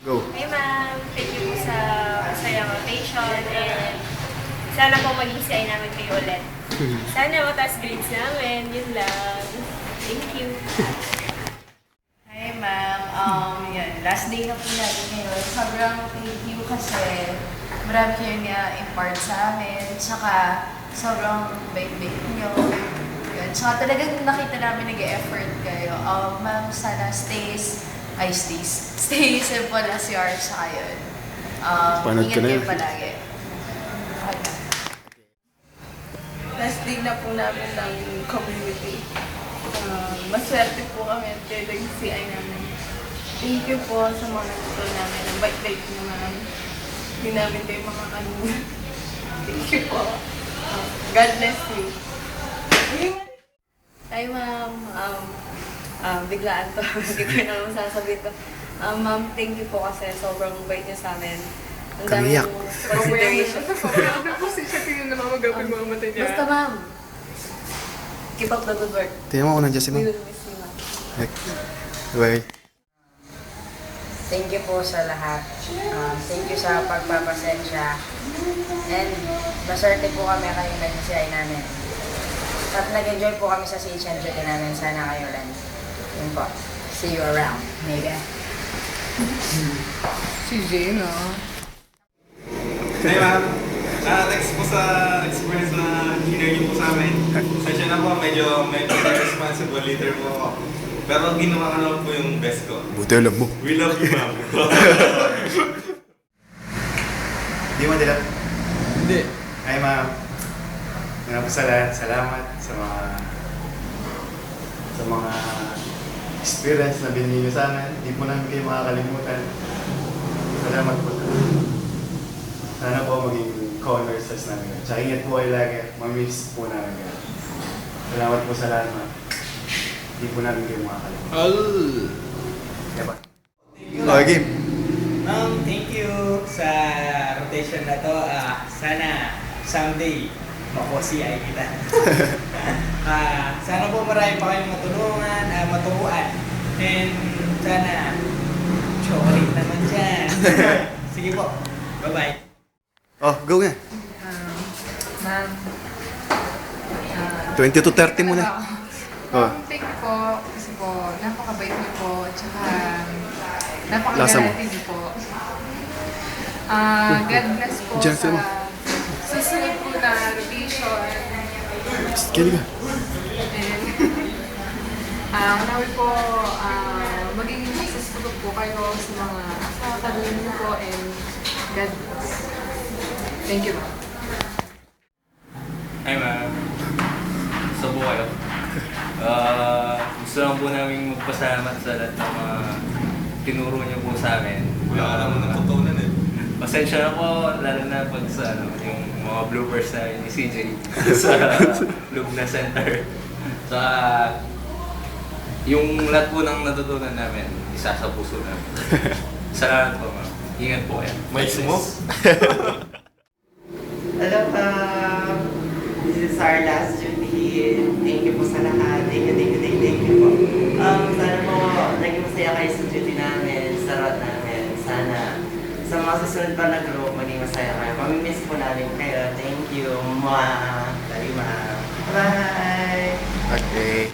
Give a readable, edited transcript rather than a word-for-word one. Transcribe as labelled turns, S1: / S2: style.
S1: Go.
S2: Hey ma'am, thank you po sa masayang rotation and sana po mag-isay namin kayo ulit. Sana mataas grades namin, yun lang. Thank you.
S3: Hi ma'am, yan, last day na po natin ngayon. Sobrang thank you kasi marami kayo na-impart sa amin. Tsaka sobrang bait-bait niyo. Yan. Tsaka talagang nakita namin nag-e-effort kayo. Ma'am, sana stay simple as you are. Tsaka yun.
S1: Panood
S3: Ingat
S1: ka na
S3: kayo
S1: yun.
S3: palagi.
S4: Last day na po namin ng community. Maswerte po kami at kayo nag-CI namin. Thank you po sa mga nagtutol namin. Ang bait-bait naman. Hindi namin kayo makakalimutan. Thank you po. God bless you.
S2: Hi ma'am, biglaan to. Hindi ko na naman sasabihin to. Ma'am, thank you po kasi sobrang bait niyo sa amin. Ang dami
S1: Kamiyak.
S2: yung consideration.
S4: Kasi siya tingin na mamagapin mga mata niya.
S2: Basta ma'am, keep up the good work.
S1: Tingnan mo kung nandiyan si
S2: We
S1: ma'am.
S2: will miss you ma'am.
S1: Bye.
S5: Thank you po sa lahat. Thank you sa pagpapasensya. And maswerte po kami kayong nag-CI namin. At nag-enjoy po kami sa stage and duty namin. Sana kayo rin. Yun po. See you around. Maybe.
S4: Si Jane, no?
S6: Hey ma'am, thanks po sa experience na hinare niyo po sa amin. Sensya na po, medyo responsible leader po ako. Pero ginawa ko naman po yung best ko.
S1: Buti alam mo.
S6: We love you ma'am.
S1: Di mo dilat?
S7: Hindi.
S1: Hi ma'am. Nga po sa lahat, salamat sa mga experience na binigay niyo sa amin. Hindi po namin kayo makakalimutan. Salamat po. Sana po maging co-nurses namin. Tsaka ingat po kayo lagi. Mamiss po namin kayo. Salamat po sa lahat ma'am. Hindi po namin kayo makakalimutan. Diba? Okay, game.
S7: Thank you sa rotation na to. Sana someday mako-CI kita. Sana po marami pa kayong matulungan, maturuan. And sana chocolate naman dyan. Sige po. Bye-bye.
S1: Oh, go nga.
S3: Ma'am,
S1: 20 to 30 muna. Oh.
S4: Thank you po. Kasi po, napakabait niyo po. Tsaka,
S1: Lasa mo.
S4: napakagalatin niyo po. God bless po
S1: Diyan
S4: sa
S1: mo.
S4: susunod po na rotation.
S1: Kili ka.
S4: And, nawi po, maging susunod po kayo sa mga katanungan niyo po and God bless. Thank you, ma'am.
S8: Hi ma'am. Gusto po kayo? Gusto lang po namin magpasalamat sa lahat ng mga tinuro niyo po sa amin.
S6: Wala ka naman ng tutunan eh.
S8: Pasensya na po, lalo na pag sa yung mga bloopers na ni CJ sa Lugna Center. Sa yung lahat po ng natutunan namin, isa sa puso namin. Salamat po ma'am. Ingat po kayo.
S6: May smoke?
S5: Hello, this is our last duty. Thank you po sa lahat. Thank you po. Sana po naging masaya kayo sa duty namin, sa route namin. Sana sa mga susunod pa na group, maging masaya kayo. Mamimiss po namin kayo. Thank you. Mwah. Lagi ma'am. Bye!
S1: Okay.